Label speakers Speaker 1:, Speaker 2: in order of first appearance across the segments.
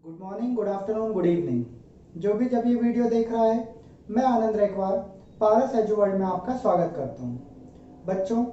Speaker 1: Good morning, good afternoon, good evening. जो भी जब ये वीडियो देख रहा है, मैं आनंद रेखवार पारस एजू वर्ल्ड में आपका स्वागत करता हूँ। बच्चों,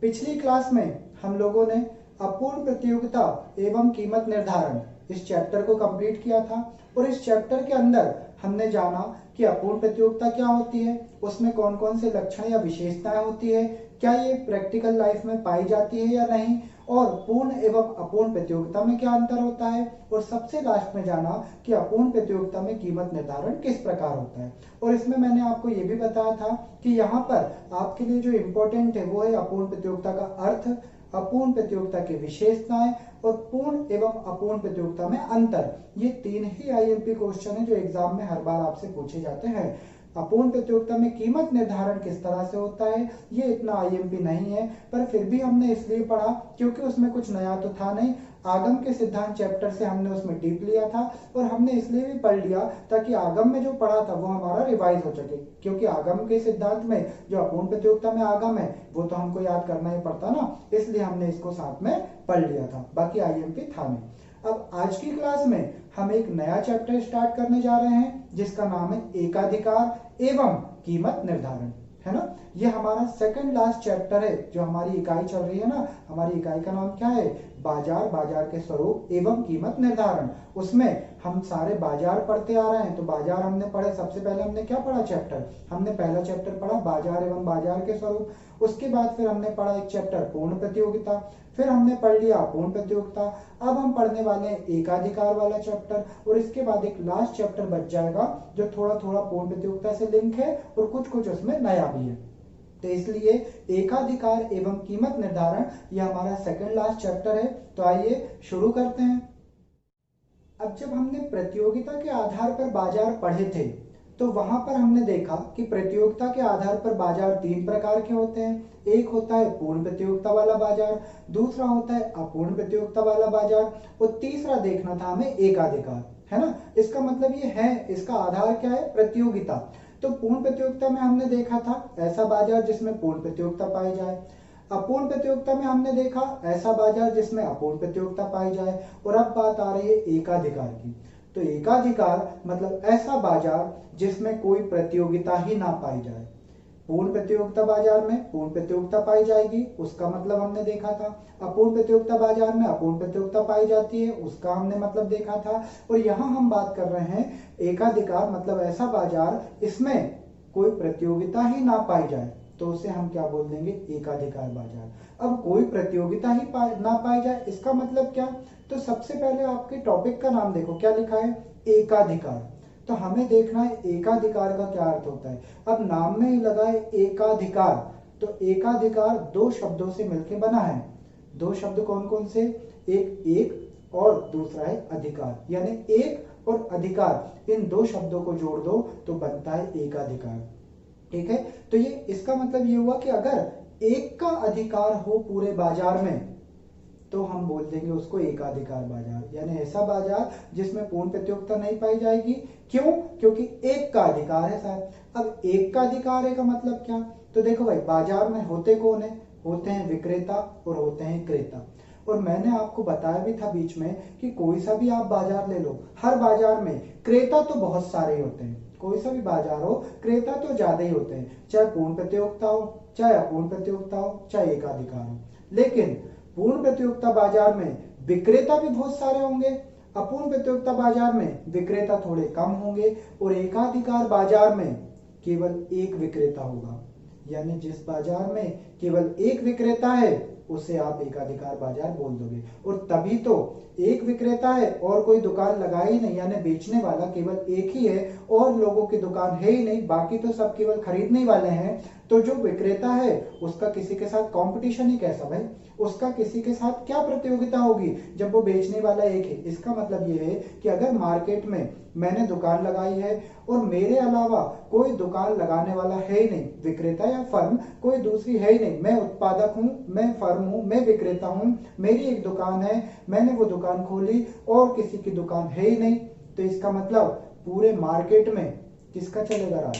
Speaker 1: पिछली क्लास में हम लोगों ने अपूर्ण प्रतियोगिता एवं कीमत निर्धारण इस चैप्टर को कंप्लीट किया था और इस चैप्टर के अंदर हमने जाना कि अपूर्ण प्रतियोगिता क्या होती है, उसमें कौन कौन से लक्षण या विशेषताएं होती है, क्या ये प्रैक्टिकल लाइफ में पाई जाती है या नहीं, और पूर्ण एवं अपूर्ण प्रतियोगिता में क्या अंतर होता है, और सबसे लास्ट में जाना कि अपूर्ण प्रतियोगिता में कीमत निर्धारण किस प्रकार होता है। और इसमें मैंने आपको ये भी बताया था कि यहाँ पर आपके लिए जो इम्पोर्टेंट है वो है अपूर्ण प्रतियोगिता का अर्थ, अपूर्ण प्रतियोगिता की विशेषताएं और पूर्ण एवं अपूर्ण प्रतियोगिता में अंतर। ये तीन ही आईएमपी क्वेश्चन है जो एग्जाम में हर बार आपसे पूछे जाते हैं। अपूर्ण प्रतियोगिता में कीमत निर्धारण किस तरह से होता है ये इतना आईएमपी नहीं है, पर फिर भी हमने इसलिए पढ़ा क्योंकि उसमें कुछ नया तो था नहीं। आगम के सिद्धांत चैप्टर से हमने उसमें टीप लिया था और हमने इसलिए भी पढ़ लिया ताकि आगम में जो पढ़ा था वो हमारा रिवाइज हो सके, क्योंकि आगम के सिद्धांत में जो अपूर्ण प्रतियोगिता में आगम है वो तो हमको याद करना ही पड़ता ना, इसलिए हमने इसको साथ में पढ़ लिया था, बाकी आईएमपी था नहीं। अब आज की क्लास में हम एक नया चैप्टर स्टार्ट करने जा रहे हैं जिसका नाम है एकाधिकार एवं कीमत निर्धारण, है ना। ये हमारा सेकंड लास्ट चैप्टर है जो हमारी इकाई चल रही है ना। हमारी इकाई का नाम क्या है? बाजार, बाजार के स्वरूप एवं कीमत निर्धारण। उसमें हम सारे बाजार पढ़ते आ रहे हैं, तो बाजार हमने पढ़े। सबसे पहले हमने क्या पढ़ा? चैप्टर। हमने पहला चैप्टर पढ़ा बाजार एवं बाजार के स्वरूप। उसके बाद फिर हमने पढ़ा एक चैप्टर पूर्ण प्रतियोगिता, फिर हमने पढ़ लिया अपूर्ण प्रतियोगिता। अब हम पढ़ने वाले हैं एकाधिकार वाला चैप्टर, और इसके बाद एक लास्ट चैप्टर बच जाएगा जो थोड़ा थोड़ा पूर्ण प्रतियोगिता से लिंक है और कुछ कुछ उसमें नया भी है। तो इसलिए एकाधिकार एवं कीमत निर्धारण यह हमारा सेकंड लास्ट चैप्टर है। तो आइए शुरू करते हैं। अब जब हमने प्रतियोगिता के आधार पर बाजार पढ़े थे तो वहां पर हमने देखा कि प्रतियोगिता के आधार पर बाजार तीन प्रकार के होते हैं। एक होता है पूर्ण प्रतियोगिता वाला बाजार, दूसरा होता है अपूर्ण प्रतियोगिता वाला बाजार, और तीसरा देखना था हमें एकाधिकार, है ना। इसका मतलब ये है, इसका आधार क्या है? प्रतियोगिता। तो पूर्ण प्रतियोगिता में हमने देखा था ऐसा बाजार जिसमें पूर्ण प्रतियोगिता पाई जाए, अपूर्ण प्रतियोगिता में हमने देखा ऐसा बाजार जिसमें अपूर्ण प्रतियोगिता पाई जाए, और अब बात आ रही है एकाधिकार की। तो एकाधिकार मतलब ऐसा बाजार जिसमें कोई प्रतियोगिता ही ना पाई जाए। पूर्ण प्रतियोगिता बाजार में पूर्ण प्रतियोगिता पाई जाएगी, उसका मतलब हमने देखा था। अपूर्ण प्रतियोगिता बाजार में अपूर्ण प्रतियोगिता पाई जाती है, उसका हमने मतलब देखा था। और यहाँ हम बात कर रहे हैं एकाधिकार मतलब ऐसा बाजार इसमें कोई प्रतियोगिता ही ना पाई जाए, तो उसे हम क्या बोल देंगे? एकाधिकार बाजार। अब कोई प्रतियोगिता ही ना पाई जाए, इसका मतलब क्या? तो सबसे पहले आपके टॉपिक का नाम देखो, क्या लिखा है? एकाधिकार। तो हमें देखना है एकाधिकार का क्या अर्थ होता है। अब नाम में ही लगा है एकाधिकार, तो एकाधिकार दो शब्दों से मिलकर बना है। दो शब्द कौन कौन से? एक और दूसरा है अधिकार, यानी एक और अधिकार, इन दो शब्दों को जोड़ दो तो बनता है एकाधिकार। ठीक है, तो ये इसका मतलब ये हुआ कि अगर एक का अधिकार हो पूरे बाजार में तो हम बोल देंगे उसको एकाधिकार बाजार, यानी ऐसा बाजार जिसमें पूर्ण प्रतियोगिता नहीं पाई जाएगी। क्यों? क्योंकि एक का अधिकार है साहब। अब एक का अधिकार है का मतलब क्या? तो देखो भाई, बाजार में होते कौन है? होते हैं विक्रेता और होते हैं क्रेता। और मैंने आपको बताया भी था बीच में कि कोई सा भी आप बाजार ले लो, हर बाजार में क्रेता तो बहुत सारे होते हैं। कोई सा भी बाजार हो, क्रेता तो ज्यादा ही होते हैं, चाहे पूर्ण प्रतियोगिता हो, चाहे अपूर्ण प्रतियोगिता हो, चाहे एकाधिकार हो। लेकिन पूर्ण प्रतियोगिता बाजार में विक्रेता भी बहुत सारे होंगे, अपूर्ण प्रतियोगिता बाजार में विक्रेता थोड़े कम होंगे, और एकाधिकार बाजार में केवल एक विक्रेता होगा। यानी जिस बाजार में केवल एक विक्रेता है उसे आप एकाधिकार बाजार बोल दोगे। और तभी तो एक विक्रेता है और कोई दुकान लगा ही नहीं, यानी बेचने वाला केवल एक ही है और लोगों की दुकान है ही नहीं, बाकी तो सब केवल खरीदने वाले हैं। तो जो विक्रेता है उसका किसी के साथ कंपटीशन ही कैसा भाई? उसका किसी के साथ क्या प्रतियोगिता होगी जब वो बेचने वाला एक है? इसका मतलब ये है कि अगर मार्केट में मैंने दुकान लगाई है और मेरे अलावा कोई दुकान लगाने वाला है ही नहीं, विक्रेता या फर्म कोई दूसरी है ही नहीं, मैं उत्पादक हूं, मैं फर्म हूं, मैं विक्रेता हूं, मेरी एक दुकान है, मैंने वो दुकान खोली और किसी की दुकान है ही नहीं, तो इसका मतलब पूरे मार्केट में किसका चलेगा राज?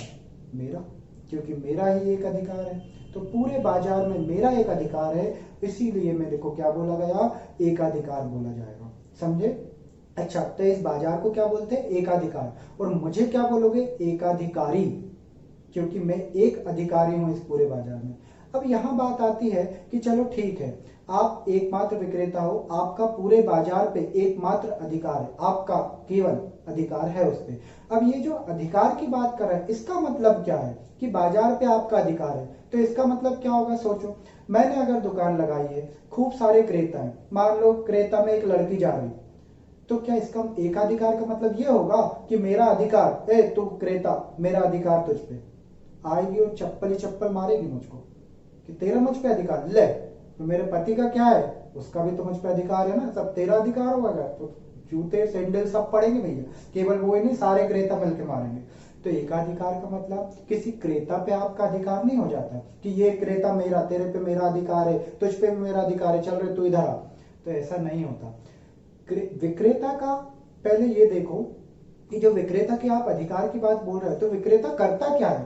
Speaker 1: मेरा, क्योंकि मेरा ही एक अधिकार है। तो पूरे बाजार में मेरा एक अधिकार है, इसीलिए मेरे को क्या बोला गया? एकाधिकार बोला जाएगा। समझे? अच्छा, तो इस बाजार को क्या बोलते हैं? एकाधिकार। और मुझे क्या बोलोगे? एकाधिकारी, क्योंकि मैं एक अधिकारी हूं इस पूरे बाजार में। अब यहां बात आती है कि चलो ठीक है, आप एकमात्र विक्रेता हो, आपका पूरे बाजार पे एकमात्र अधिकार है, आपका केवल अधिकार है उस पे। अब ये जो अधिकार की बात कर रहे हैं, इसका मतलब क्या है कि बाजार पे आपका अधिकार है, तो इसका मतलब क्या होगा? सोचो, मैंने अगर दुकान लगाई है, खूब सारे क्रेता हैं, मान लो क्रेता में एक लड़की जा रही, तो क्या इसका एकाधिकार का मतलब ये होगा कि मेरा अधिकार, ए तू क्रेता, मेरा अधिकार तुझ पे? आएगी और चप्पल ही चप्पल मारेगी मुझको कि तेरा मुझ पे अधिकार। ले, तो मेरे पति का क्या है? उसका भी तो मुझ पे अधिकार है ना, सब तेरा अधिकार होगा क्या? तो जूते सैंडल सब पड़ेंगे भैया, केवल वो ही नहीं, सारे क्रेता मिलकर मारेंगे। तो एकाधिकार का मतलब किसी क्रेता पे आपका अधिकार नहीं हो जाता कि ये क्रेता मेरा, तेरे पे मेरा अधिकार है, तुझ पे भी मेरा अधिकार है, चल रहे तू इधर आ। तो ऐसा नहीं होता। विक्रेता का पहले ये देखो कि जो विक्रेता के आप अधिकार की बात बोल रहे हो, तो विक्रेता करता क्या है?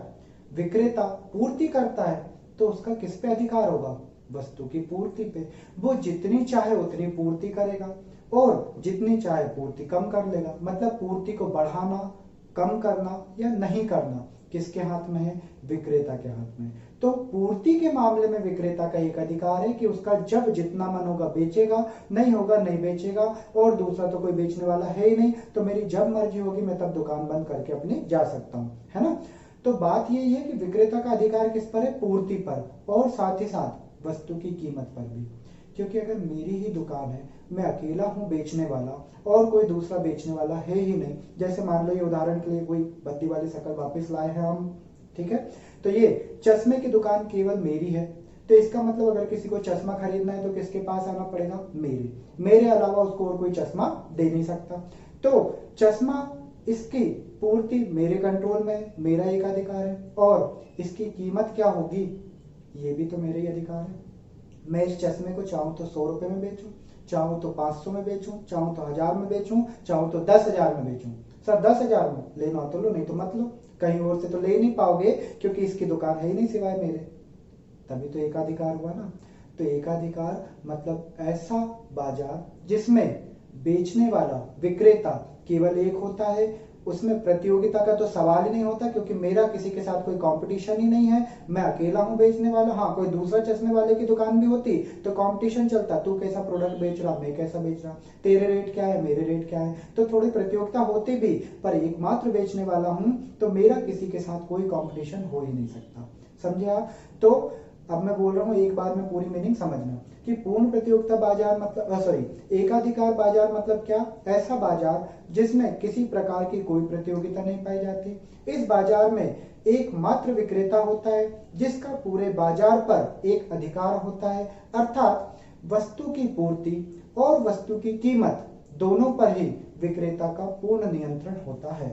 Speaker 1: विक्रेता पूर्ति करता है, तो उसका किस पे अधिकार होगा? वस्तु की पूर्ति पे। वो जितनी चाहे उतनी पूर्ति करेगा और जितनी चाहे पूर्ति कम कर लेगा। मतलब पूर्ति को बढ़ाना, कम करना या नहीं करना किसके हाथ में है? विक्रेता के हाथ में। तो पूर्ति के मामले में विक्रेता का एक अधिकार है कि उसका जब जितना मन होगा बेचेगा, नहीं होगा नहीं बेचेगा, और दूसरा तो कोई बेचने वाला है ही नहीं, तो मेरी जब मर्जी होगी मैं तब दुकान बंद करके अपनी जा सकता हूं, है ना। तो बात यही है कि विक्रेता का अधिकार किस पर है? पूर्ति पर, और साथ ही साथ वस्तु की कीमत पर भी। क्योंकि अगर मेरी ही दुकान है, मैं अकेला हूं बेचने वाला और कोई दूसरा बेचने वाला है ही नहीं, जैसे मान लो ये उदाहरण के लिए कोई बत्ती वाली शक्ल वापस लाए हैं हम, ठीक है, तो ये चश्मे की दुकान केवल मेरी है, तो इसका मतलब अगर किसी को चश्मा खरीदना है तो किसके पास आना पड़ेगा? मेरे अलावा उसको और कोई चश्मा दे नहीं सकता। तो चश्मा, इसकी पूर्ति मेरे कंट्रोल में, मेरा एक अधिकार है, और इसकी कीमत क्या होगी? ये भी तो मेरे ही अधिकार है। मैं इस चश्मे को चाहूं तो 100 रुपए में बेचूं, चाहूं तो 500 में बेचूं, चाहूं तो 1000 में बेचूं, चाहूं तो 10,000 में बेचूं। सर 10,000 में लेना हो तो लो, नहीं तो मत लो, कहीं और से तो ले ही नहीं पाओगे क्योंकि इसकी दुकान है ही नहीं सिवाय मेरे। तभी तो एकाधिकार हुआ ना। तो एकाधिकार मतलब ऐसा बाजार जिसमें बेचने वाला विक्रेता केवल एक होता है, उसमें प्रतियोगिता का तो सवाल ही नहीं होता क्योंकि मेरा किसी के साथ कोई कंपटीशन ही नहीं है, मैं अकेला हूं बेचने वाला। हाँ, कोई दूसरा चश्मे वाले की दुकान भी होती तो कंपटीशन चलता, तू कैसा प्रोडक्ट बेच रहा, मैं कैसा बेच रहा, तेरे रेट क्या है, मेरे रेट क्या है, तो थोड़ी प्रतियोगिता होती भी, पर एकमात्र बेचने वाला हूं तो मेरा किसी के साथ कोई कंपटीशन हो ही नहीं सकता। समझे आप? तो अब मैं बोल रहा हूं, एक बार में पूरी मीनिंग समझना कि पूर्ण प्रतियोगिता बाजार मतलब एकाधिकार बाजार मतलब क्या? ऐसा बाजार जिसमें किसी प्रकार की कोई प्रतियोगिता नहीं पाई जाती। इस बाजार में एकमात्र विक्रेता होता है जिसका पूरे बाजार पर एक अधिकार होता है, अर्थात वस्तु की पूर्ति और वस्तु की कीमत दोनों पर ही विक्रेता का पूर्ण नियंत्रण होता है।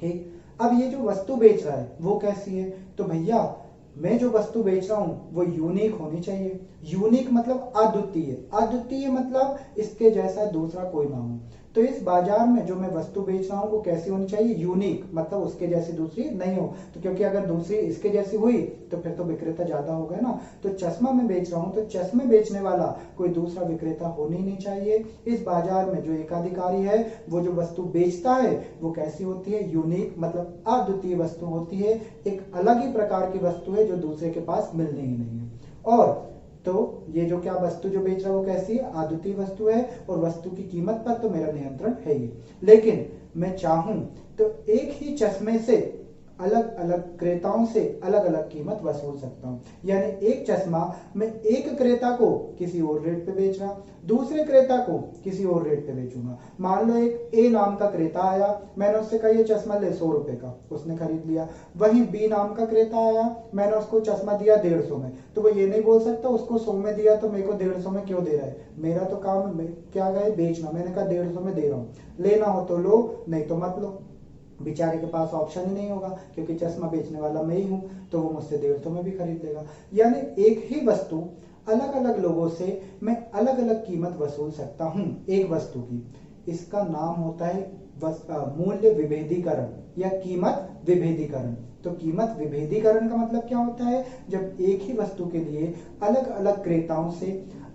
Speaker 1: ठीक, अब ये जो वस्तु बेच रहा है वो कैसी है? तो भैया, मैं जो वस्तु बेच रहा हूं वो यूनिक होनी चाहिए। यूनिक मतलब अद्वितीय, अद्वितीय मतलब इसके जैसा दूसरा कोई ना हो। तो इस बाजार में जो मैं वस्तु बेच रहा हूं वो कैसी होनी चाहिए? यूनिक, मतलब उसके जैसी दूसरी नहीं हो। तो क्योंकि अगर दूसरी इसके जैसी हुई तो फिर तो विक्रेता ज्यादा होगा ना। तो चश्मा मैं बेच रहा हूं तो चश्मे बेचने वाला कोई दूसरा विक्रेता होना ही नहीं चाहिए। इस बाजार में जो एकाधिकारी है वो जो वस्तु बेचता है वो कैसी होती है? यूनिक, मतलब अद्वितीय वस्तु होती है, एक अलग ही प्रकार की वस्तु है जो दूसरे के पास मिलनी ही नहीं है। और तो ये जो क्या वस्तु जो बेच रहा है वो कैसी है? अद्वितीय वस्तु है, और वस्तु की कीमत पर तो मेरा नियंत्रण है ही। लेकिन मैं चाहूं तो एक ही चश्मे से अलग अलग क्रेताओं से अलग अलग कीमत वसूल सकता हूं। यानी एक चश्मा मैं एक क्रेता को किसी और रेट पे बेच रहा, दूसरे क्रेता को किसी और रेट पे बेचूंगा। मान लो एक ए नाम का क्रेता आया, मैंने उससे कहा ये चश्मा ले 100 रुपए का, उसने खरीद लिया। वहीं बी नाम का क्रेता आया, मैंने उसको चश्मा दिया 150 में, तो वो ये नहीं बोल सकता उसको 100 में दिया तो मेरे को 150 में क्यों दे रहा है। मेरा तो काम क्या गए? बेचना। मैंने कहा 150 में दे रहा हूं, लेना हो तो लो, नहीं तो मत लो। बेचारे के पास ऑप्शन ही नहीं होगा क्योंकि चश्मा बेचने वाला मैं ही हूं, तो वो मुझसे 150 में भी खरीद लेगा। यानी एक ही वस्तु अलग अलग लोगों से मैं अलग अलग कीमत वसूल सकता हूं एक वस्तु की। इसका नाम होता है मूल्य विभेदीकरण या कीमत विभेदीकरण। तो कीमत विभेदीकरण का मतलब क्या होता है? जब एक ही वस्तु के लिए अलग अलग क्रेताओं से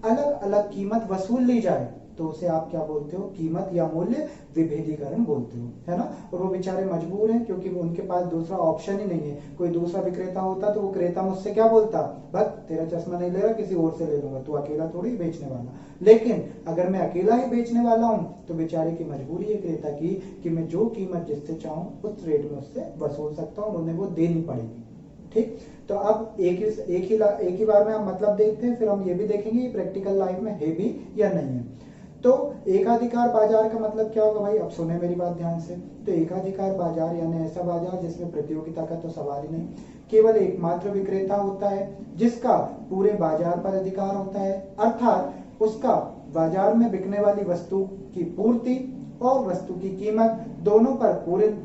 Speaker 1: अलग अलग कीमत वसूल ली जाए तो उसे आप क्या बोलते हो, कीमत या मूल्य विभेदीकरण बोलते हो, है ना। और वो बेचारे मजबूर हैं क्योंकि उनके पास दूसरा ऑप्शन ही नहीं है। कोई दूसरा विक्रेता होता तो वो क्रेता मुझसे क्या बोलता, बस तेरा चश्मा नहीं ले रहा, किसी और से ले लूंगा, तू अकेला थोड़ी बेचने वाला। लेकिन अगर मैं अकेला ही बेचने वाला हूं तो बेचारे की मजबूरी है क्रेता की कि मैं जो कीमत जिससे चाहूं उस रेट में उससे वसूल सकता हूं और उन्हें वो देनी पड़ेगी। ठीक, तो अब एक ही बार में हम मतलब देखते हैं, फिर हम ये भी देखेंगे प्रैक्टिकल लाइफ में है भी या नहीं है। तो एकाधिकार बाजार का मतलब क्या होगा भाई, अब सुने मेरी बात ध्यान से। तो एकाधिकार बाजार यानी ऐसा बाजार जिसमें प्रतियोगिता का तो सवाल ही नहीं, केवल एकमात्र विक्रेता होता है जिसका पूरे बाजार पर अधिकार होता है, अर्थात उसका बाजार में बिकने वाली वस्तु की पूर्ति और वस्तु की कीमत दोनों पर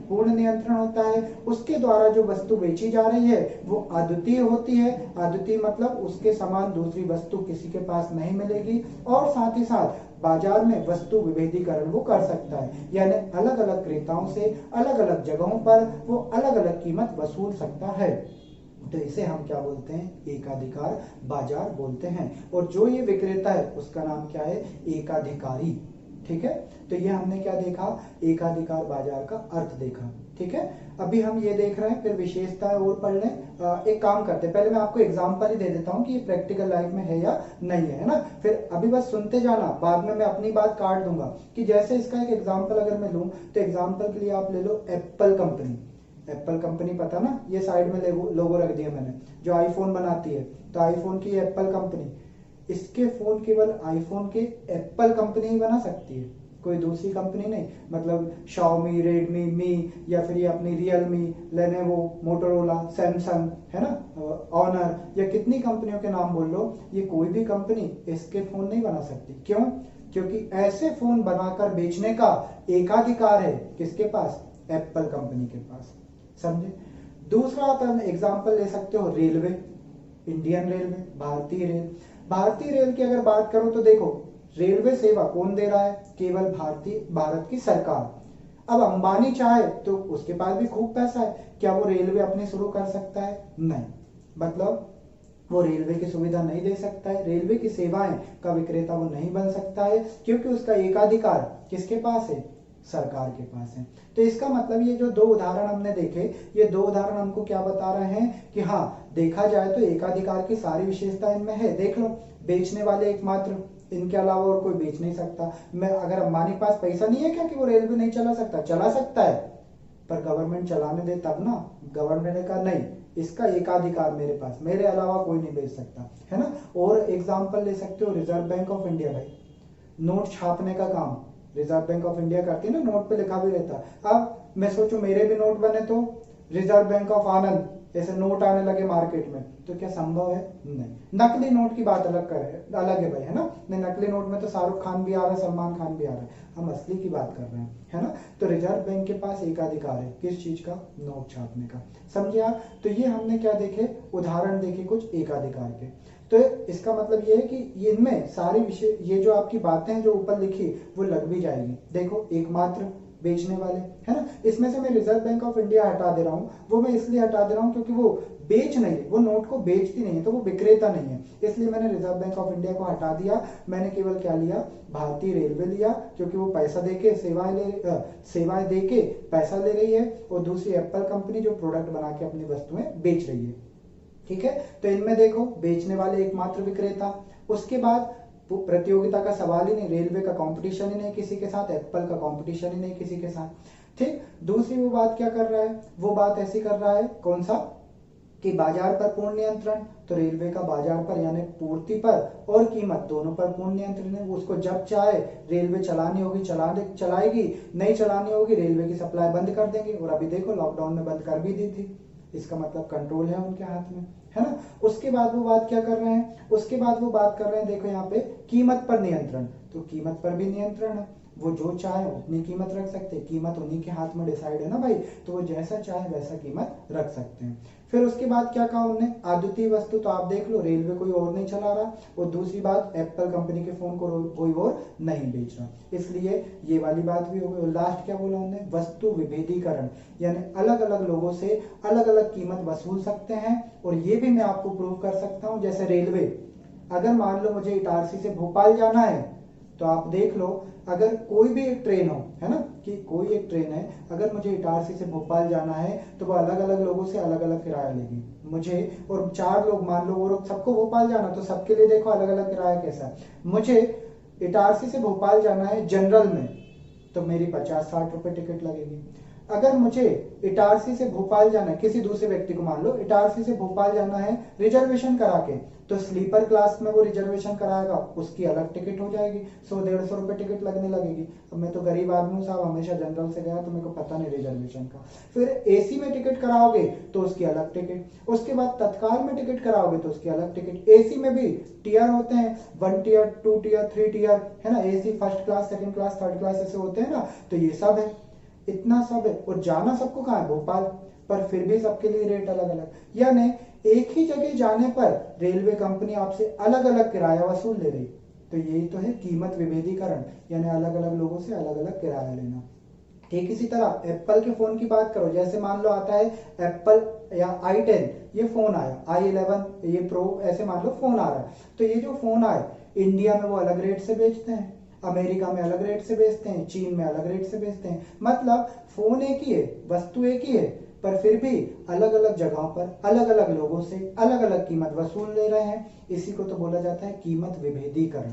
Speaker 1: पूर्ण नियंत्रण होता है। उसके द्वारा जो वस्तु बेची जा रही है वो अद्वितीय होती है। अद्वितीय मतलब उसके समान दूसरी वस्तु किसी के पास नहीं मिलेगी, और साथ ही साथ बाजार में वस्तु विभेदीकरण वो कर सकता है, यानी अलग अलग क्रेताओं से अलग अलग जगहों पर वो अलग अलग कीमत वसूल सकता है। तो इसे हम क्या बोलते हैं, एकाधिकार बाजार बोलते हैं। और जो ये विक्रेता है उसका नाम क्या है, एकाधिकारी। ठीक है, तो ये हमने क्या देखा, एकाधिकार बाजार का अर्थ देखा। ठीक है, अभी हम ये देख रहे हैं, फिर विशेषताएं और पढ़ लें। एक काम करते हैं, पहले मैं आपको एग्जांपल ही दे देता हूं कि ये प्रैक्टिकल लाइफ में है या नहीं है ना। फिर अभी बस सुनते जाना, बाद में मैं अपनी बात काट दूंगा। कि जैसे इसका एक एग्जांपल अगर मैं लूं तो एग्जांपल के लिए आप ले लो एप्पल कंपनी। एप्पल कंपनी पता ना, ये साइड में लोगो रख दिया मैंने, जो आईफोन बनाती है। तो आईफोन की एप्पल कंपनी, इसके फोन केवल आईफोन के एप्पल कंपनी ही बना सकती है, कोई दूसरी कंपनी नहीं। मतलब शाओमी, रेडमी, मी, या फिर ये अपनी रियलमी, लेनोवो, मोटोरोला, सैमसंग, है ना, ऑनर, या कितनी कंपनियों के नाम बोल लो, ये कोई भी कंपनी इसके फोन नहीं बना सकती। क्यों? क्योंकि ऐसे फोन बनाकर बेचने का एकाधिकार है किसके पास, एप्पल कंपनी के पास। समझे। दूसरा आप एग्जांपल ले सकते हो रेलवे, इंडियन रेलवे, भारतीय रेल। भारतीय रेल की अगर बात करो तो देखो, रेलवे सेवा कौन दे रहा है, केवल भारत की सरकार। अब अंबानी चाहे तो उसके पास भी खूब पैसा है, क्या वो रेलवे अपनी शुरू कर सकता है? नहीं, मतलब वो रेलवे की सुविधा नहीं दे सकता है, रेलवे की सेवाएं का विक्रेता वो नहीं बन सकता है, क्योंकि उसका एकाधिकार किसके पास है, सरकार के पास है। तो इसका मतलब ये जो दो उदाहरण हमने देखे, ये दो उदाहरण हमको क्या बता रहे हैं कि हाँ, देखा जाए तो एकाधिकार की सारी विशेषता इनमें है। देख लो, बेचने वाले एकमात्र, इनके अलावा और कोई बेच नहीं सकता। मैं अगर अंबानी के पास पैसा नहीं है क्या कि वो रेलवे नहीं चला सकता? चला सकता है, पर गवर्नमेंट चलाने दे तब ना। गवर्नमेंट ने कहा नहीं, इसका एकाधिकार मेरे पास, मेरे अलावा कोई नहीं बेच सकता, है ना। और एग्जाम्पल ले सकते हो रिजर्व बैंक ऑफ इंडिया। भाई, नोट छापने का काम रिजर्व बैंक ऑफ इंडिया करती है ना, नोट पे लिखा भी रहता है। अब मैं सोचूं मेरे भी नोट बने तो रिजर्व बैंक ऑफ आनंद ऐसे नोट आने लगे मार्केट में, तो क्या संभव है? नहीं। नकली नोट की बात अलग है भाई, है ना। नहीं, नकली नोट में तो शाहरुख खान भी आ रहा है, सलमान खान भी आ रहा है, हम असली की बात कर रहे हैं, है ना। तो रिजर्व बैंक के पास एकाधिकार है, किस चीज का? नोट छापने का। समझे आप? तो ये हमने क्या देखे, उदाहरण देखे कुछ एकाधिकार के। तो इसका मतलब ये है कि इनमें सारी विषय, ये जो आपकी बातें जो ऊपर लिखी वो लग भी जाएगी। देखो, एकमात्र बेचने वाले, है ना। इसमें से मैं रिजर्व बैंक ऑफ इंडिया हटा दे रहा हूं, वो मैं इसलिए हटा दे रहा हूं क्योंकि वो बेच नहीं है, वो नोट को बेचती नहीं है, तो वो विक्रेता नहीं है, इसलिए मैंने रिजर्व बैंक ऑफ इंडिया को हटा दिया। मैंने केवल क्या लिया, भारतीय रेलवे लिया, क्योंकि वो पैसा देके सेवाएं देके पैसा ले रही है, और दूसरी एप्पल कंपनी जो प्रोडक्ट बना के अपनी वस्तुएं बेच रही है। ठीक है, तो इनमें देखो, बेचने वाले एकमात्र विक्रेता, उसके बाद प्रतियोगिता का सवाल ही नहीं, रेलवे का कंपटीशन ही नहीं किसी के साथ, एप्पल का कंपटीशन ही नहीं किसी के साथ। ठीक, दूसरी वो बात क्या कर रहा है, वो बात ऐसी कर रहा है, कौन सा, कि बाजार पर पूर्ण नियंत्रण। तो रेलवे का बाजार पर यानी पूर्ति पर और कीमत दोनों पर पूर्ण नियंत्रण है। उसको जब चाहे रेलवे चलानी होगी चलाएगी, नहीं चलानी होगी रेलवे की सप्लाई बंद कर देंगे। और अभी देखो, लॉकडाउन में बंद कर भी दी थी, इसका मतलब कंट्रोल है उनके हाथ में, है ना। उसके बाद वो बात क्या कर रहे हैं, उसके बाद वो बात कर रहे हैं, देखो यहाँ पे कीमत पर नियंत्रण। तो कीमत पर भी नियंत्रण है, वो जो चाहे उतनी कीमत रख सकते हैं, कीमत उन्हीं के हाथ में डिसाइड है ना भाई, तो वो जैसा चाहे वैसा कीमत रख सकते हैं। फिर उसके बाद क्या कहा उन्होंने, अद्वितीय वस्तु। तो आप देख लो, रेलवे कोई और नहीं चला रहा, और दूसरी बात, एप्पल कंपनी के फोन को कोई और नहीं बेच रहा, इसलिए ये वाली बात भी हो गई। और लास्ट क्या बोला उन्होंने, वस्तु विभेदीकरण, यानी अलग अलग लोगों से अलग अलग कीमत वसूल सकते हैं। और ये भी मैं आपको प्रूव कर सकता हूं, जैसे रेलवे, अगर मान लो मुझे इटारसी से भोपाल जाना है, तो आप देख लो, अगर कोई भी एक ट्रेन हो, है ना, कि कोई एक ट्रेन है, अगर मुझे इटारसी से भोपाल जाना है तो वो अलग अलग लोगों से अलग अलग किराया लेगी मुझे, और 4 लोग मान लो, और सबको भोपाल जाना, तो सबके लिए देखो अलग अलग किराया कैसा है। मुझे इटारसी से भोपाल जाना है जनरल में, तो मेरी 50-60 रुपए टिकट लगेगी। अगर मुझे इटारसी से भोपाल जाना है, किसी दूसरे व्यक्ति को मान लो इटारसी से भोपाल जाना है रिजर्वेशन करा के, तो स्लीपर क्लास में वो रिजर्वेशन कराएगा, उसकी अलग टिकट हो जाएगी, 100-150 रुपए टिकट लगने लगेगी। अब मैं तो गरीब आदमी हूँ साहब, हमेशा जनरल से गया तो मेरे को पता नहीं रिजर्वेशन का। फिर एसी में टिकट कराओगे तो उसकी अलग टिकट, उसके बाद तत्काल में टिकट कराओगे तो उसकी अलग टिकट। एसी में भी टियर होते हैं, 1 टियर, 2 टियर, 3 टियर, है ना, AC first class, second class, third class ऐसे होते हैं ना, तो ये सब है, इतना सब है। और जाना सबको कहाँ है, भोपाल, पर फिर भी सबके लिए रेट अलग अलग, यानी एक ही जगह जाने पर रेलवे कंपनी आपसे अलग अलग किराया वसूल ले रही। तो यही तो है कीमत विभेदीकरण, यानी अलग अलग लोगों से अलग अलग किराया लेना। ठीक इसी तरह एप्पल के फोन की बात करो, जैसे मान लो आता है एप्पल या i10, ये फोन आया, i11 ये प्रो, ऐसे मान लो फोन आ रहा है, तो ये जो फोन आए इंडिया में वो अलग रेट से बेचते हैं, अमेरिका में अलग रेट से बेचते हैं, चीन में अलग रेट से बेचते हैं। मतलब फोन एक ही है, वस्तु एक ही है, पर फिर भी अलग अलग जगहों पर अलग अलग लोगों से अलग अलग कीमत वसूल ले रहे हैं। इसी को तो बोला जाता है कीमत विभेदीकरण।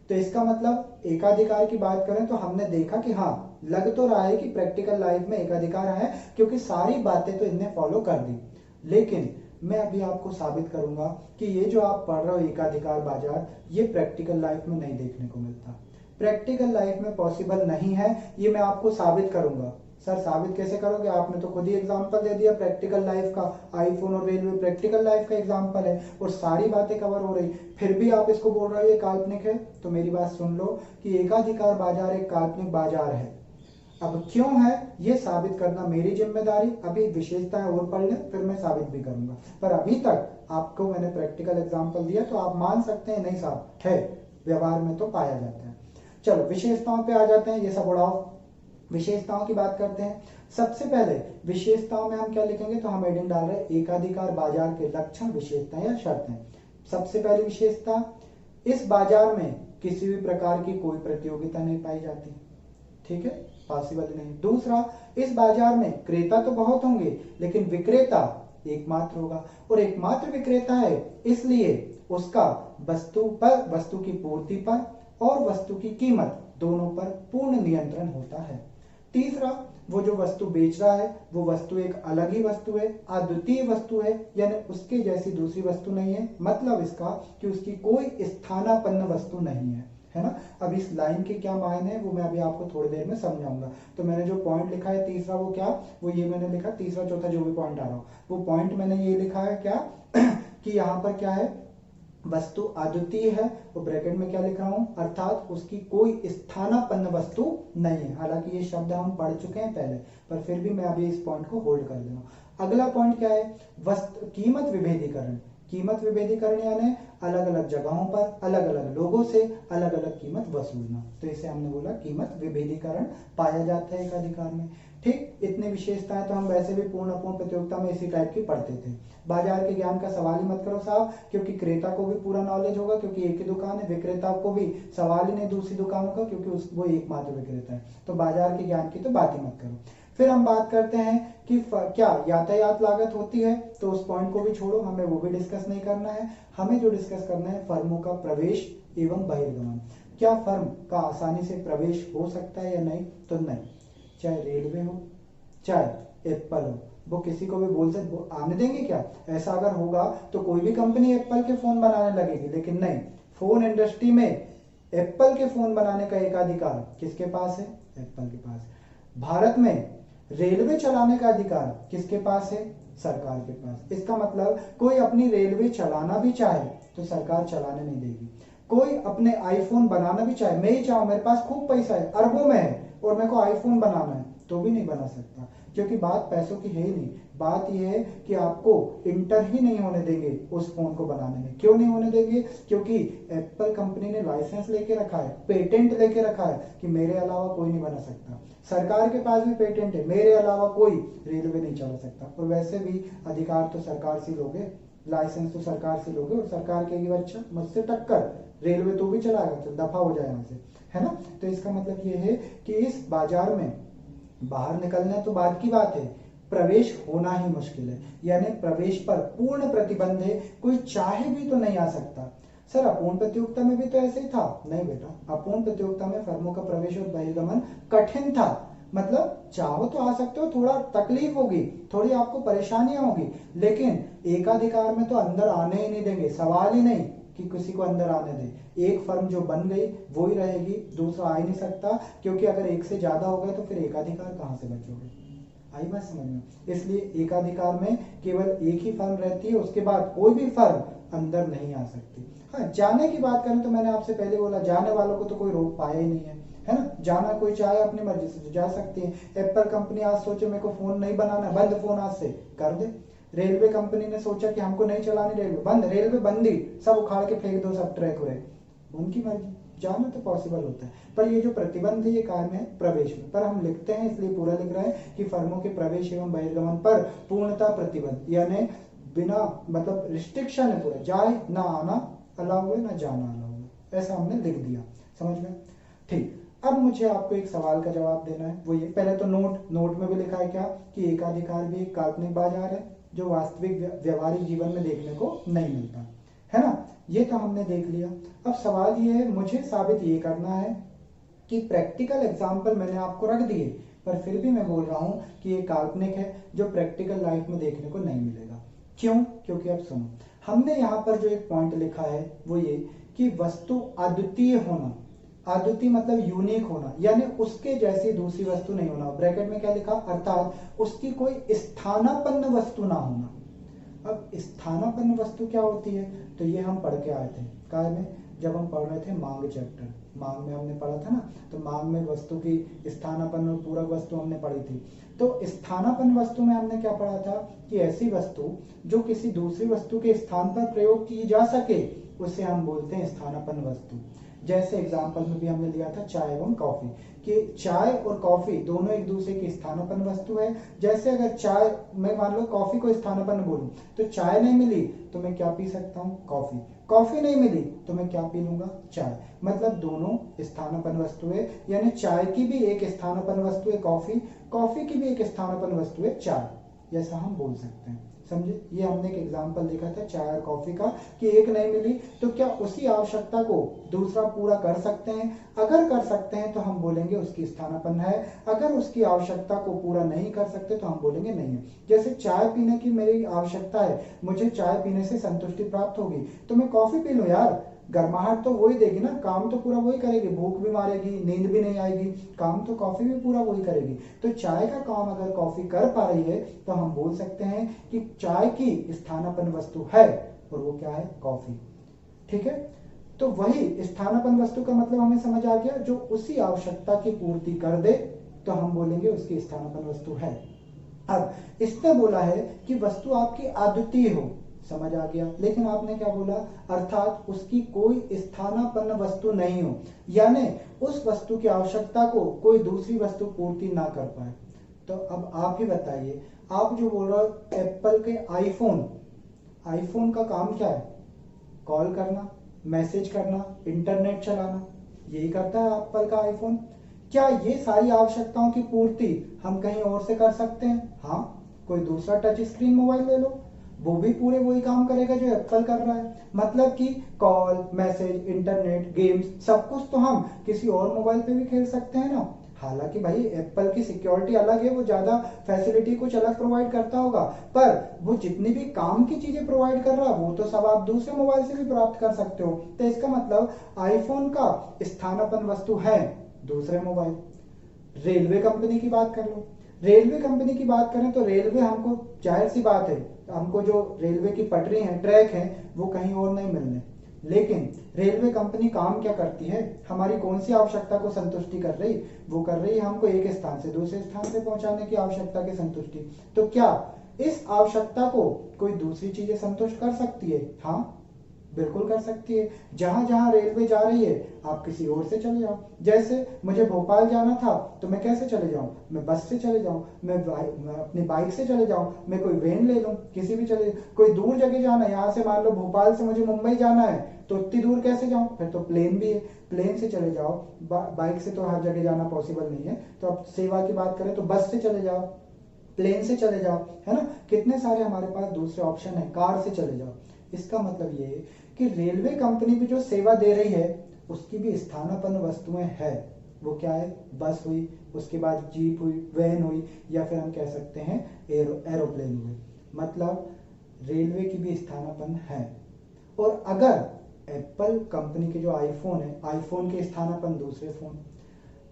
Speaker 1: तो इसका मतलब एकाधिकार की बात करें तो हमने देखा कि हाँ, लग तो रहा है कि प्रैक्टिकल लाइफ में एकाधिकार है, क्योंकि सारी बातें तो इनने फॉलो कर दी। लेकिन मैं अभी आपको साबित करूंगा कि ये जो आप पढ़ रहे हो एकाधिकार बाजार, ये प्रैक्टिकल लाइफ में नहीं देखने को मिलता, प्रैक्टिकल लाइफ में पॉसिबल नहीं है। ये मैं आपको साबित करूंगा। सर साबित कैसे करोगे, आपने तो खुद ही एग्जांपल दे दिया प्रैक्टिकल लाइफ का, आईफोन और रेलवे प्रैक्टिकल लाइफ का एग्जांपल है और सारी बातें कवर हो रही, फिर भी आप इसको बोल रहे हो ये काल्पनिक है। तो मेरी बात सुन लो कि एकाधिकार बाजार एक काल्पनिक बाजार है। अब क्यों है ये साबित करना मेरी जिम्मेदारी, अभी विशेषताएं और पढ़ लें फिर मैं साबित भी करूंगा, पर अभी तक आपको मैंने प्रैक्टिकल एग्जांपल दिया तो आप मान सकते हैं नहीं साहब है, व्यवहार में तो पाया जाता है। चलो विशेषताओं पे आ जाते हैं, ये सब उड़ाओ, विशेषताओं की बात करते हैं। सबसे पहले विशेषताओं में हम क्या लिखेंगे, तो हम हेडिंग डाल रहे हैं एकाधिकार बाजार के लक्षण, विशेषताएं या शर्तें। सबसे पहली विशेषता, इस बाजार में किसी भी प्रकार की कोई प्रतियोगिता नहीं पाई जाती, ठीक है, पॉसिबल नहीं। दूसरा, इस बाजार में क्रेता तो बहुत होंगे लेकिन विक्रेता एकमात्र होगा, और एकमात्र विक्रेता है इसलिए उसका वस्तु की पूर्ति पर और वस्तु की कीमत दोनों पर पूर्ण नियंत्रण होता है। तीसरा, वो जो वस्तु बेच रहा है वो वस्तु एक अलग ही वस्तु है, अद्वितीय वस्तु है, यानी उसके जैसी दूसरी वस्तु नहीं है। मतलब इसका कि उसकी कोई स्थानापन्न वस्तु नहीं है ना। अब इस लाइन के क्या मायने हैं वो मैं अभी आपको थोड़ी देर में समझाऊंगा। तो मैंने जो पॉइंट लिखा है तीसरा, वो क्या, वो ये मैंने लिखा तीसरा चौथा जो भी पॉइंट आ रहा हो, वो पॉइंट मैंने ये लिखा है क्या कि यहाँ पर क्या है, वस्तु अद्वितीय है, और ब्रैकेट में क्या लिख रहा हूं, अर्थात उसकी कोई स्थानापन्न वस्तु नहीं है। हालांकि ये शब्द हम पढ़ चुके हैं पहले, पर फिर भी मैं अभी इस पॉइंट को होल्ड कर ले रहा हूं। अगला पॉइंट क्या है, कीमत विभेदीकरण। कीमत विभेदीकरण यानी अलग अलग जगहों पर अलग अलग लोगों से अलग अलग कीमत वसूलना, तो इसे हमने बोला कीमत विभेदीकरण पाया जाता है एकाधिकार में। ठीक, इतनी विशेषताएं तो हम वैसे भी पूर्ण अपूर्ण प्रतियोगिता में इसी टाइप की पढ़ते थे। बाजार के ज्ञान का सवाल ही मत करो साहब, क्योंकि क्रेता को भी पूरा नॉलेज होगा क्योंकि एक ही दुकान है, विक्रेता को भी सवाल ही नहीं दूसरी दुकानों का क्योंकि वो एकमात्र विक्रेता है। तो बाजार के ज्ञान की तो बात ही मत करो। फिर हम बात करते हैं कि क्या यातायात लागत होती है, तो उस पॉइंट को भी छोड़ो, हमें वो भी डिस्कस नहीं करना है। हमें जो डिस्कस करना है फर्मों का प्रवेश एवं बहिर्गमन। क्या फर्म का आसानी से प्रवेश हो सकता है या नहीं, तो नहीं। चाहे रेलवे हो चाहे एप्पल हो, वो किसी को भी बोल सकते आने देंगे क्या, ऐसा अगर होगा तो कोई भी कंपनी एप्पल के फोन बनाने लगेगी, लेकिन नहीं, फोन इंडस्ट्री में एप्पल के फोन बनाने का एकाधिकार किसके पास है, एप्पल के पास। भारत में रेलवे चलाने का अधिकार किसके पास है, सरकार के पास। इसका मतलब कोई अपनी रेलवे चलाना भी चाहे तो सरकार चलाने नहीं देगी। कोई अपने आईफोन बनाना भी चाहे, मैं ही चाहूं मेरे पास खूब पैसा है, अरबों में है और मेरे को आईफोन बनाना है, तो भी नहीं बना सकता, क्योंकि बात पैसों की है ही नहीं। बात यह है कि आपको इंटर ही नहीं होने देंगे उस फोन को बनाने में। क्यों नहीं होने देंगे, क्योंकि एप्पल कंपनी ने लाइसेंस लेके रखा है, पेटेंट लेके रखा है कि मेरे अलावा कोई नहीं बना सकता। सरकार के पास भी पेटेंट है, मेरे अलावा कोई रेलवे नहीं चला सकता, और वैसे भी अधिकार तो सरकार से लोगे लाइसेंस तो सरकार से लोगे और सरकार कहेगी अच्छा मुझसे टक्कर, रेलवे तो भी चलाएगा, चल दफा हो जाए यहाँ से, है ना। तो इसका मतलब ये है कि इस बाजार में बाहर निकलना तो बाद की बात है, प्रवेश होना ही मुश्किल है, यानी प्रवेश पर पूर्ण प्रतिबंध है, कोई चाहे भी तो नहीं आ सकता। सर अपूर्ण प्रतियोगिता में भी तो ऐसे ही था, नहीं बेटा, अपूर्ण प्रतियोगिता में फर्मों का प्रवेश और बहिर्गमन कठिन था, मतलब चाहो तो आ सकते हो, थोड़ा तकलीफ होगी, थोड़ी आपको परेशानियां होगी, लेकिन एकाधिकार में तो अंदर आने ही नहीं देंगे, सवाल ही नहीं कि किसी को अंदर आने दे। एक फर्म जो बन गई वो ही रहेगी, दूसरा आ ही नहीं सकता, क्योंकि अगर एक से ज्यादा हो गए तो फिर एकाधिकार कहां से बचोगे। आई बात समझ में। इसलिए एकाधिकार में केवल एक ही फर्म रहती है, उसके बाद कोई भी फर्म अंदर नहीं आ सकती। हाँ, जाने की बात करें तो मैंने आपसे पहले बोला, जाने वालों को तो कोई रोक पाया ही नहीं है ना। जाना कोई चाहे अपनी मर्जी से तो जा सकती है। एप्पल कंपनी आज सोचे मेरे को फोन नहीं बनाना, बंद फोन आज से कर दे। रेलवे कंपनी ने सोचा कि हमको नहीं चलानी रेलवे, बंद, रेलवे बंदी, सब उखाड़ के फेंक दो, सब ट्रैक व्रैक, उनकी मर्जी, जाना तो पॉसिबल होता है। पर ये जो प्रतिबंध है ये कायम है प्रवेश में, पर हम लिखते हैं इसलिए पूरा लिख रहे हैं कि फर्मों के प्रवेश एवं बहिर्गमन पर पूर्णता प्रतिबंध, यानी बिना मतलब रिस्ट्रिक्शन है पूरा, जाए ना आना अलाउ है ना जाना अलाउ है, ऐसा हमने लिख दिया, समझ में। ठीक, अब मुझे आपको एक सवाल का जवाब देना है, वो ये, पहले तो नोट में भी लिखा है क्या कि एकाधिकार भी एक काल्पनिक बाजार है जो वास्तविक व्यवहारिक जीवन में देखने को नहीं मिलता, है ना। ये तो हमने देख लिया। अब सवाल ये है, मुझे साबित ये करना है कि प्रैक्टिकल एग्जाम्पल मैंने आपको रख दिए, पर फिर भी मैं बोल रहा हूं कि ये काल्पनिक है जो प्रैक्टिकल लाइफ में देखने को नहीं मिलेगा। क्यों? क्योंकि अब सुनो, हमने यहाँ पर जो एक पॉइंट लिखा है वो ये कि वस्तु अद्वितीय होना, अद्वितीय मतलब यूनिक होना, यानी उसके जैसी दूसरी वस्तु नहीं होना। ब्रैकेट में क्या लिखा, अर्थात उसकी कोई स्थानापन्न वस्तु ना होना। अब स्थानापन्न वस्तु क्या होती है, तो ये हम पढ़ के आए थे काय में, जब हम पढ़ रहे थे मांग चैप्टर, मांग में हमने पढ़ा था ना, तो मांग में वस्तु की स्थानापन्न और पूरक वस्तु हमने पढ़ी थी। तो स्थानापन्न वस्तु में हमने क्या पढ़ा था कि ऐसी वस्तु जो किसी दूसरी वस्तु के स्थान पर प्रयोग की जा सके उसे हम बोलते हैं स्थानापन्न वस्तु। जैसे एग्जाम्पल में भी हमने लिया था चाय एवं कॉफी, कि चाय और कॉफी दोनों एक दूसरे की स्थानापन्न वस्तु है। जैसे अगर चाय, मैं मान लो कॉफी को स्थानापन्न बोलूं तो चाय नहीं मिली तो मैं क्या पी सकता हूँ, कॉफी, कॉफी नहीं मिली तो मैं क्या पी लूंगा, चाय, मतलब दोनों स्थानापन्न वस्तु है, यानी चाय की भी एक स्थानापन्न वस्तु है कॉफी, कॉफी की भी एक स्थानापन्न वस्तु है चाय, जैसा हम बोल सकते हैं, समझे। ये हमने एक एग्जाम्पल देखा था चाय और कॉफी का कि एक नहीं मिली तो क्या उसी आवश्यकता को दूसरा पूरा कर सकते हैं, अगर कर सकते हैं तो हम बोलेंगे उसकी स्थानापन्न है, अगर उसकी आवश्यकता को पूरा नहीं कर सकते तो हम बोलेंगे नहीं है। जैसे चाय पीने की मेरी आवश्यकता है, मुझे चाय पीने से संतुष्टि प्राप्त होगी तो मैं कॉफी पी लूं यार, गर्माहट तो वही देगी ना, काम तो पूरा वही करेगी, भूख भी मारेगी, नींद भी नहीं आएगी, काम तो कॉफी भी पूरा वही करेगी। तो चाय का काम अगर कॉफी कर पा रही है तो हम बोल सकते हैं कि चाय की स्थानापन्न वस्तु है, और वो क्या है, कॉफी, ठीक है। तो वही स्थानापन्न वस्तु का मतलब हमें समझ आ गया, जो उसी आवश्यकता की पूर्ति कर दे तो हम बोलेंगे उसकी स्थानापन्न वस्तु है। अब इसने बोला है कि वस्तु आपकी अद्वितीय हो, समझ आ गया, लेकिन आपने क्या बोला, अर्थात उसकी कोई स्थानापन्न वस्तु नहीं हो, यानी उस वस्तु की आवश्यकता को कोई दूसरी वस्तु पूर्ति ना कर पाए। तो अब आप ही बताइए, आप जो बोल रहे हो एप्पल के आईफोन का काम क्या है, कॉल करना, मैसेज करना, इंटरनेट चलाना, यही करता है एप्पल का आईफोन। क्या ये सारी आवश्यकताओं की पूर्ति हम कहीं और से कर सकते हैं? हाँ, कोई दूसरा टच स्क्रीन मोबाइल ले लो, वो भी पूरे वही काम करेगा जो एप्पल कर रहा है। मतलब कि कॉल, मैसेज, इंटरनेट, गेम्स, सब कुछ तो हम किसी और मोबाइल पे भी खेल सकते हैं ना। हालांकि भाई एप्पल की सिक्योरिटी अलग है, वो ज्यादा फैसिलिटी कुछ अलग प्रोवाइड करता होगा, पर वो जितनी भी काम की चीजें प्रोवाइड कर रहा है वो तो सब आप दूसरे मोबाइल से भी प्राप्त कर सकते हो। तो इसका मतलब आईफोन का स्थानापन्न वस्तु है दूसरे मोबाइल। रेलवे कंपनी की बात कर लो, रेलवे कंपनी की बात करें तो रेलवे हमको, जाहिर सी बात है, हमको जो रेलवे की पटरी है, ट्रैक है, वो कहीं और नहीं मिलने, लेकिन रेलवे कंपनी काम क्या करती है, हमारी कौन सी आवश्यकता को संतुष्टि कर रही, वो कर रही है हमको एक स्थान से दूसरे स्थान पे पहुंचाने की आवश्यकता की संतुष्टि। तो क्या इस आवश्यकता को कोई दूसरी चीजें संतुष्ट कर सकती है? हाँ, बिल्कुल कर सकती है। जहां जहां रेलवे जा रही है आप किसी और से चले जाओ। जैसे मुझे भोपाल जाना था तो मैं कैसे चले जाऊं? मैं बस से चले जाऊं, मैं अपनी बाइक से चले जाऊं, मैं कोई वेन ले लूं, किसी भी चले। कोई दूर जगह जाना है, यहाँ से मान लो भोपाल से मुझे मुंबई जाना है तो इतनी दूर कैसे जाऊं? फिर तो प्लेन भी है, प्लेन से चले जाओ। बाइक से तो हर जगह जाना पॉसिबल नहीं है, तो अब सेवा की बात करें तो बस से चले जाओ, प्लेन से चले जाओ, है ना। कितने सारे हमारे पास दूसरे ऑप्शन है, कार से चले जाओ। इसका मतलब ये है कि रेलवे कंपनी भी जो सेवा दे रही है उसकी भी स्थानापन्न वस्तुएं है। वो क्या है? बस हुई, उसके बाद जीप हुई, वैन हुई, या फिर हम कह सकते हैं एरोप्लेन हुए। मतलब रेलवे की भी स्थानापन्न है। और अगर एप्पल कंपनी के जो आईफोन है, आईफोन के स्थानापन्न दूसरे फोन,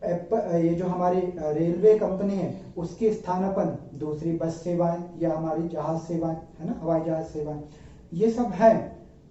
Speaker 1: ये जो हमारी रेलवे कंपनी है उसकी स्थानापन्न दूसरी बस सेवाएं या हमारी जहाज सेवाएं, है ना, हवाई जहाज सेवाएं, ये सब है।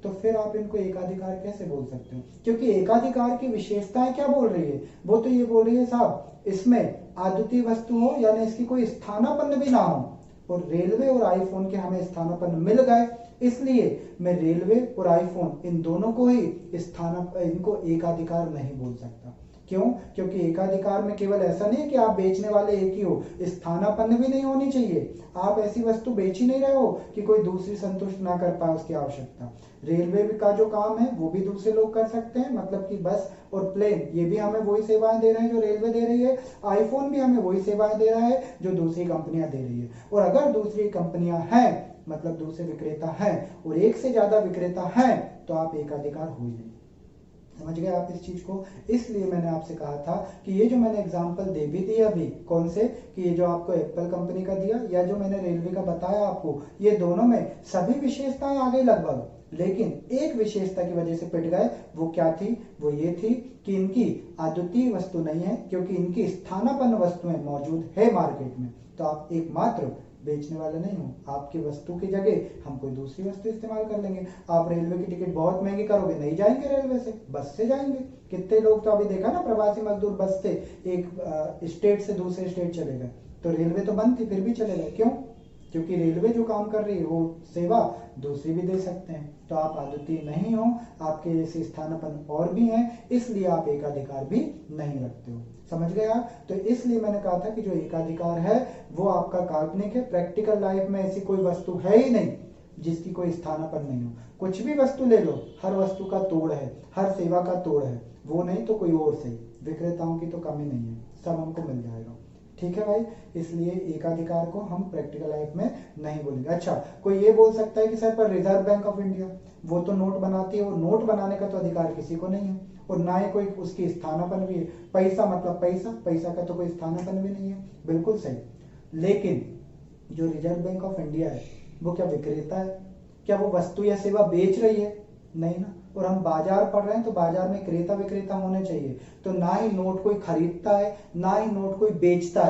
Speaker 1: तो फिर आप इनको एकाधिकार कैसे बोल सकते हो? क्योंकि एकाधिकार की विशेषताएं क्या बोल रही है? वो तो ये बोल रही है साहब इसमें अद्वितीय वस्तु हो, यानी इसकी कोई स्थानापन्न भी ना हो। और रेलवे और आईफोन के हमें स्थानापन्न मिल गए, इसलिए मैं रेलवे और आईफोन इन दोनों को ही इनको एकाधिकार नहीं बोल सकता। क्यों? क्योंकि एकाधिकार में केवल ऐसा नहीं है कि आप बेचने वाले एक ही हो, स्थानापन्न भी नहीं होनी चाहिए। आप ऐसी वस्तु बेच ही नहीं रहे हो कि कोई दूसरी संतुष्ट ना कर पाए उसकी आवश्यकता। रेलवे का जो काम है वो भी दूसरे लोग कर सकते हैं, मतलब कि बस और प्लेन, ये भी हमें वही सेवाएं दे रहे हैं जो रेलवे दे रही है। आईफोन भी हमें वही सेवाएं दे रहा है जो दूसरी कंपनियां दे रही है। और अगर दूसरी कंपनियां हैं, मतलब दूसरे विक्रेता हैं और एक से ज्यादा विक्रेता हैं, तो आप एकाधिकार हो ही नहीं। समझ गए आप इस चीज को? इसलिए मैंने आपसे कहा था कि ये जो मैंने एग्जांपल दे भी दिया अभी, कौन से, कि ये जो आपको एप्पल कंपनी का दिया या जो मैंने रेलवे का बताया आपको, ये दोनों में सभी विशेषताएं आ गई लगभग, लेकिन एक विशेषता की वजह से पिट गए। वो क्या थी? वो ये थी कि इनकी अद्वितीय वस्तु नहीं है, क्योंकि इनकी स्थानापन्न वस्तुएं मौजूद है मार्केट में। तो आप एकमात्र बेचने वाले नहीं हो, आपकी वस्तु की जगह हम कोई दूसरी वस्तु इस्तेमाल कर लेंगे। आप रेलवे की टिकट बहुत महंगी करोगे, नहीं जाएंगे रेलवे से, बस से जाएंगे। कितने लोग तो अभी देखा ना, प्रवासी मजदूर बस से एक स्टेट से दूसरे स्टेट चले गए, तो रेलवे तो बंद थी फिर भी चले गए। क्यों? क्योंकि रेलवे जो काम कर रही है वो सेवा दूसरी भी दे सकते हैं। तो आप अद्वितीय नहीं हो, आपके जैसे स्थानापन्न और भी हैं, इसलिए आप एकाधिकार भी नहीं रखते हो। समझ गए आप? तो इसलिए मैंने कहा था कि जो एकाधिकार है वो आपका काल्पनिक है। प्रैक्टिकल लाइफ में ऐसी कोई वस्तु है ही नहीं जिसकी कोई स्थानापन्न नहीं हो। कुछ भी वस्तु ले लो, हर वस्तु का तोड़ है, हर सेवा का तोड़ है। वो नहीं तो कोई और सही, विक्रेताओं की तो कमी नहीं है, सब हमको मिल जाएगा। ठीक है भाई, इसलिए एकाधिकार को हम प्रैक्टिकल लाइफ में नहीं बोलेंगे। अच्छा, कोई ये बोल सकता है कि सर पर रिजर्व बैंक ऑफ इंडिया वो तो नोट बनाती है, और नोट बनाने का तो अधिकार किसी को नहीं है, और ना ही कोई उसकी स्थानापन्न भी है। पैसा मतलब पैसा, पैसा का तो कोई स्थानापन्न भी नहीं है। बिल्कुल सही। लेकिन जो रिजर्व बैंक ऑफ इंडिया है वो क्या विक्रेता है? क्या वो वस्तु या सेवा बेच रही है? नहीं ना। और हम बाजार पढ़ रहे हैं तो बाजार में क्रेता विक्रेता होने चाहिए। तो ना ही नोट कोई खरीदता है, ना ही नोट कोई बेचता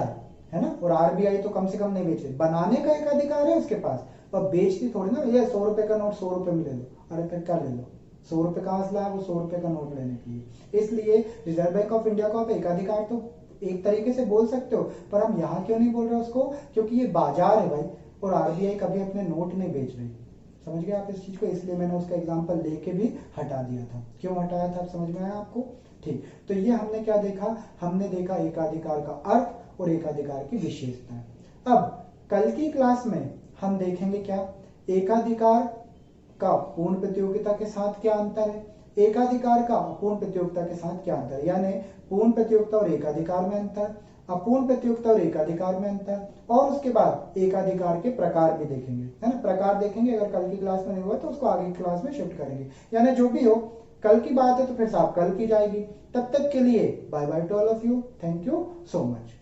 Speaker 1: है ना। और आरबीआई तो कम से कम नहीं बेच रही, बनाने का एक अधिकार है उसके पास, पर बेचती थोड़ी ना। भैया 100 रुपए का नोट 100 रुपए में ले लो, अरे फिर क्या ले लो? 100 रुपए कहां से लाया वो 100 रुपए का नोट लेने के लिए? इसलिए रिजर्व बैंक ऑफ इंडिया को आप एकाधिकार तो एक तरीके से बोल सकते हो, पर हम यहाँ क्यों नहीं बोल रहे उसको? क्योंकि ये बाजार है भाई, और आरबीआई कभी अपने नोट नहीं बेच रही। समझ गए आप इस चीज को? इसलिए मैंने उसका एग्जांपल लेके भी हटा दिया था। क्यों हटाया था, आप समझ में आया आपको? ठीक। तो ये हमने क्या देखा? हमने देखा एकाधिकार का अर्थ और एकाधिकार की विशेषताएं। अब कल की क्लास में हम देखेंगे क्या, एकाधिकार का पूर्ण प्रतियोगिता के साथ क्या अंतर है, एकाधिकार का अपूर्ण प्रतियोगिता के साथ क्या अंतर है, यानी पूर्ण प्रतियोगिता और एकाधिकार में अंतर, अपूर्ण प्रतियोगिता और एकाधिकार में अंतर, और उसके बाद एकाधिकार के प्रकार भी देखेंगे, है ना। प्रकार देखेंगे, अगर कल की क्लास में नहीं हुआ तो उसको आगे की क्लास में शिफ्ट करेंगे। यानी जो भी हो, कल की बात है तो फिर साहब कल की जाएगी। तब तक के लिए bye bye to all of you, thank you so much.